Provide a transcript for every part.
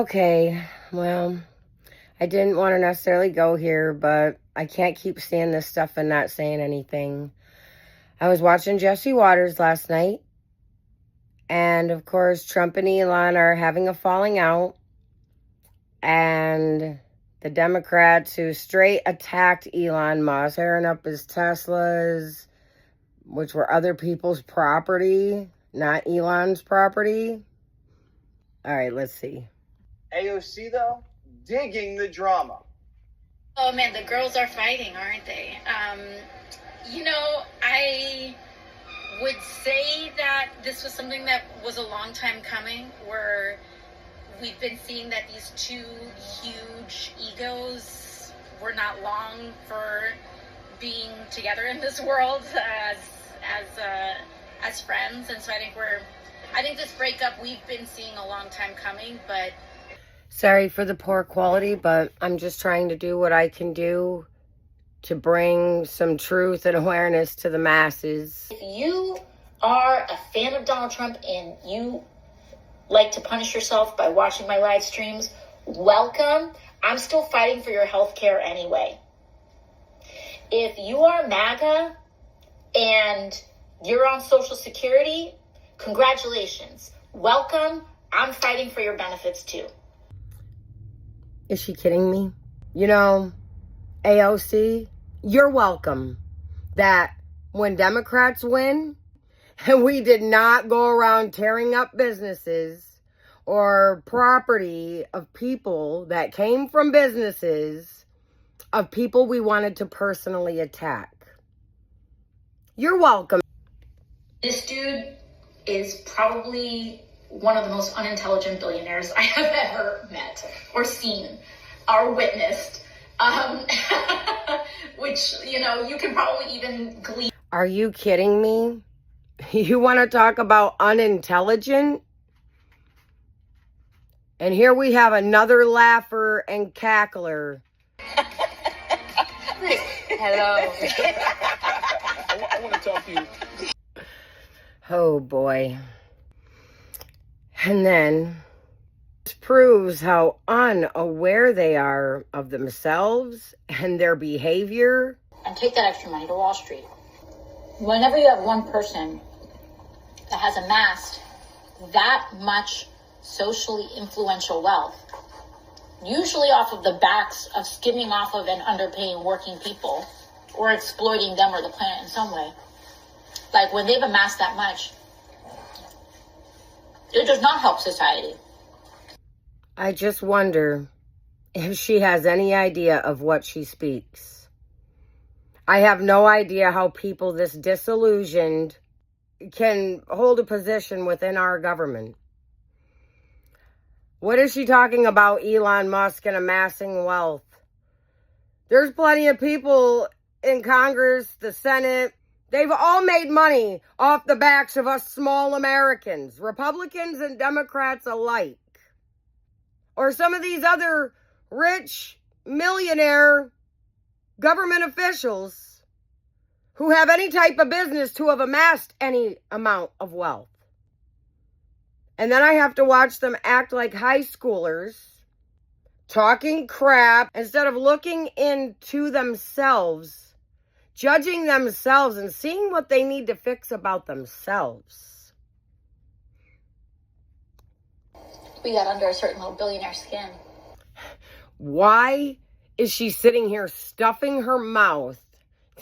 Okay, well, I didn't want to necessarily go here, but I can't keep saying this stuff and not saying anything. I was watching Jesse Waters last night, and of course, Trump and Elon are having a falling out, and the Democrats who straight attacked Elon Musk, tearing up his Teslas, which were other people's property, not Elon's property. All right, let's see. AOC, though, digging the drama. Oh, man, the girls are fighting, aren't they? I would say that this was something that was a long time coming, where we've been seeing that these two huge egos were not long for being together in this world as friends. And so I think this breakup we've been seeing a long time coming, but sorry for the poor quality, but I'm just trying to do what I can do to bring some truth and awareness to the masses. If you are a fan of Donald Trump and you like to punish yourself by watching my live streams, welcome. I'm still fighting for your health care anyway. If you are MAGA and you're on Social Security, congratulations. Welcome. I'm fighting for your benefits too. Is she kidding me? AOC, you're welcome that when Democrats win, and we did not go around tearing up businesses or property of people that came from businesses of people we wanted to personally attack. You're welcome. This dude is probably one of the most unintelligent billionaires I have ever met or seen or witnessed. Which, you can probably even glean. Are you kidding me? You want to talk about unintelligent? And here we have another laugher and cackler. Hello. I want to talk to you. Oh boy. And then this proves how unaware they are of themselves and their behavior. And take that extra money to Wall Street. Whenever you have one person that has amassed that much socially influential wealth, usually off of the backs of skimming off of and underpaying working people or exploiting them or the planet in some way, like when they've amassed that much, it does not help society. I just wonder if she has any idea of what she speaks. I have no idea how people this disillusioned can hold a position within our government. What is she talking about, Elon Musk and amassing wealth? There's plenty of people in Congress, the Senate. They've all made money off the backs of us small Americans, Republicans and Democrats alike. Or some of these other rich millionaire government officials who have any type of business to have amassed any amount of wealth. And then I have to watch them act like high schoolers, talking crap, instead of looking into themselves, judging themselves, and seeing what they need to fix about themselves. We got under a certain little billionaire skin. Why is she sitting here stuffing her mouth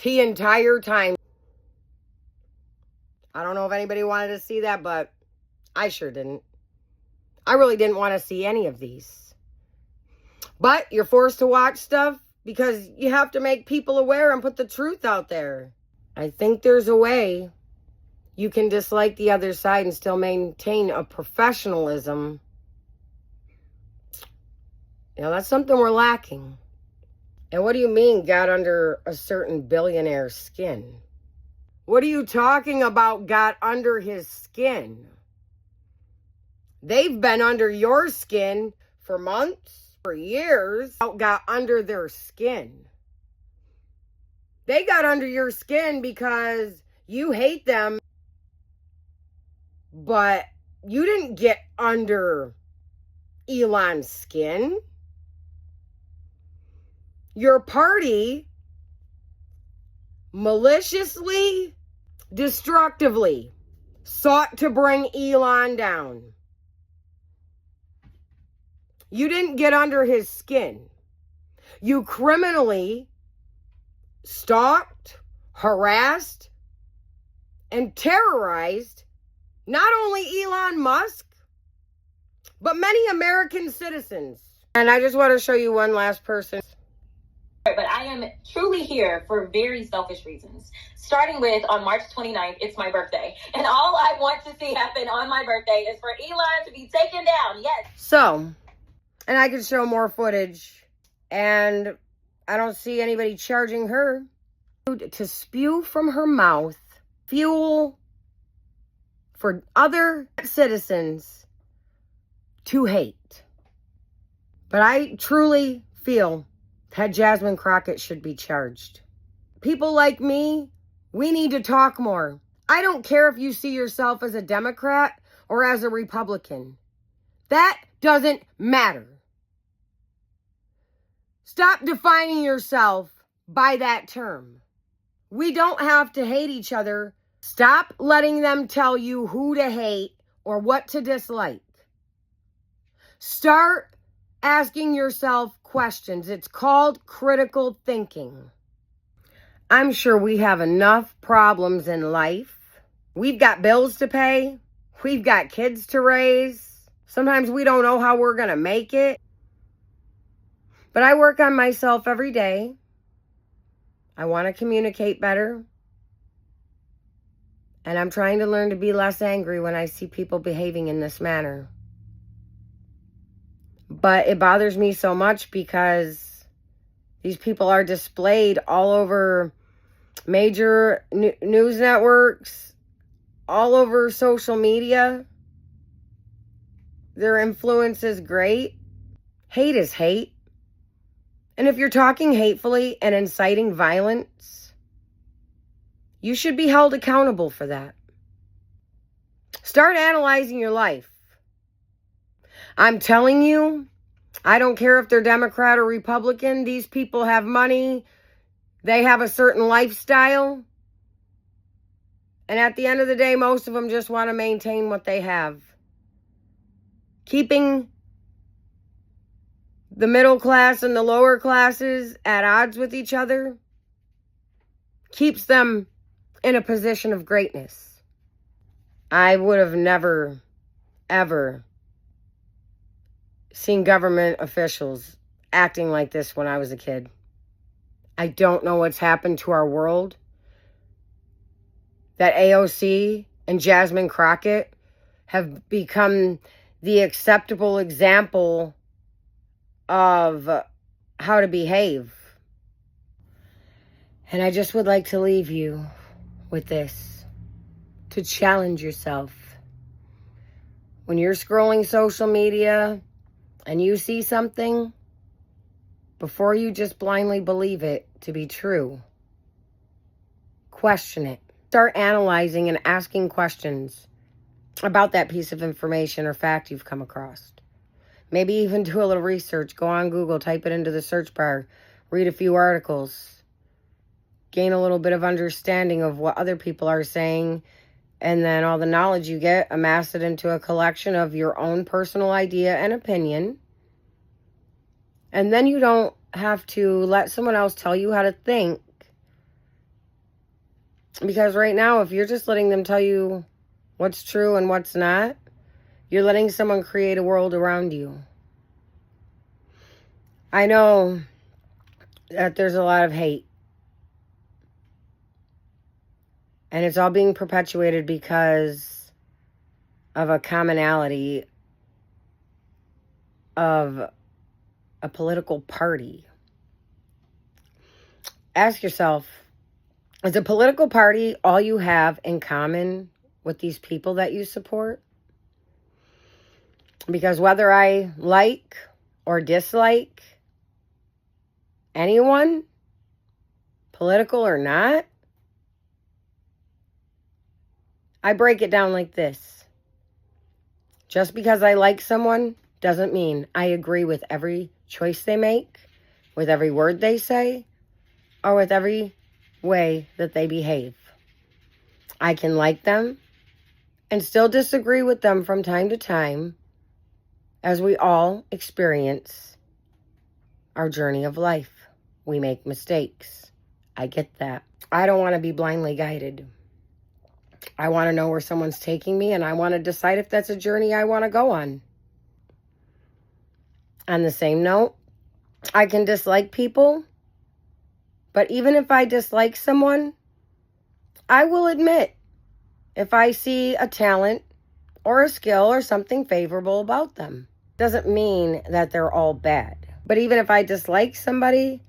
the entire time? I don't know if anybody wanted to see that, but I sure didn't. I really didn't want to see any of these. But you're forced to watch stuff because you have to make people aware and put the truth out there. I think there's a way you can dislike the other side and still maintain a professionalism. That's something we're lacking. And what do you mean got under a certain billionaire's skin? What are you talking about got under his skin? They've been under your skin for months, for years, got under their skin. They got under your skin because you hate them, but you didn't get under Elon's skin. Your party maliciously, destructively sought to bring Elon down. You didn't get under his skin. You criminally stalked, harassed, and terrorized not only Elon Musk, but many American citizens. And I just want to show you one last person. But I am truly here for very selfish reasons. Starting with, on March 29th, it's my birthday. And all I want to see happen on my birthday is for Elon to be taken down. Yes. So, and I could show more footage, and I don't see anybody charging her to spew from her mouth fuel for other citizens to hate. But I truly feel that Jasmine Crockett should be charged. People like me, we need to talk more. I don't care if you see yourself as a Democrat or as a Republican. That doesn't matter. Stop defining yourself by that term. We don't have to hate each other. Stop letting them tell you who to hate or what to dislike. Start asking yourself questions. It's called critical thinking. I'm sure we have enough problems in life. We've got bills to pay. We've got kids to raise. Sometimes we don't know how we're going to make it. But I work on myself every day. I want to communicate better. And I'm trying to learn to be less angry when I see people behaving in this manner. But it bothers me so much because these people are displayed all over major news networks, all over social media. Their influence is great. Hate is hate. And if you're talking hatefully and inciting violence, you should be held accountable for that. Start analyzing your life. I'm telling you, I don't care if they're Democrat or Republican. These people have money. They have a certain lifestyle. And at the end of the day, most of them just want to maintain what they have. Keeping the middle class and the lower classes at odds with each other keeps them in a position of greatness. I would have never, ever seen government officials acting like this when I was a kid. I don't know what's happened to our world. That AOC and Jasmine Crockett have become the acceptable example of how to behave. And I just would like to leave you with this, to challenge yourself. When you're scrolling social media and you see something, before you just blindly believe it to be true, question it. Start analyzing and asking questions about that piece of information or fact you've come across. Maybe even do a little research. Go on Google, type it into the search bar, read a few articles, gain a little bit of understanding of what other people are saying, and then all the knowledge you get, amass it into a collection of your own personal idea and opinion. And then you don't have to let someone else tell you how to think. Because right now, if you're just letting them tell you what's true and what's not, you're letting someone create a world around you. I know that there's a lot of hate. And it's all being perpetuated because of a commonality of a political party. Ask yourself, is a political party all you have in common with these people that you support? Because whether I like or dislike anyone, political or not, I break it down like this. Just because I like someone doesn't mean I agree with every choice they make, with every word they say, or with every way that they behave. I can like them and still disagree with them from time to time, as we all experience our journey of life. We make mistakes. I get that. I don't want to be blindly guided. I want to know where someone's taking me, and I want to decide if that's a journey I want to go on. On the same note, I can dislike people, but even if I dislike someone, I will admit if I see a talent or a skill or something favorable about them. Doesn't mean that they're all bad. But even if I dislike somebody,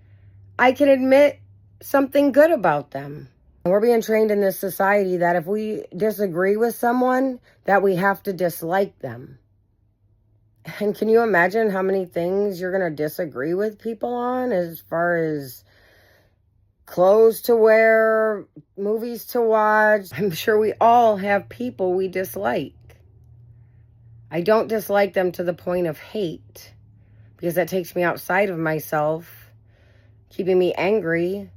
I can admit something good about them. We're being trained in this society that if we disagree with someone, that we have to dislike them. And can you imagine how many things you're going to disagree with people on, as far as clothes to wear, movies to watch? I'm sure we all have people we dislike. I don't dislike them to the point of hate, because that takes me outside of myself, keeping me angry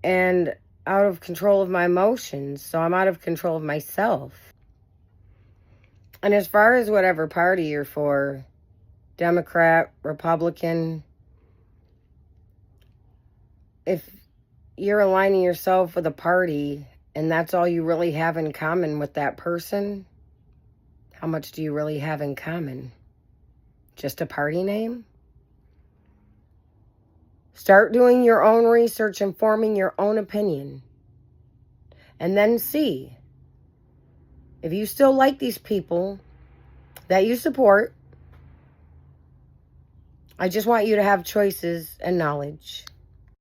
and out of control of my emotions. So I'm out of control of myself. And as far as whatever party you're for, Democrat, Republican, if you're aligning yourself with a party and that's all you really have in common with that person, how much do you really have in common? Just a party name? Start doing your own research and forming your own opinion. And then see if you still like these people that you support. I just want you to have choices and knowledge.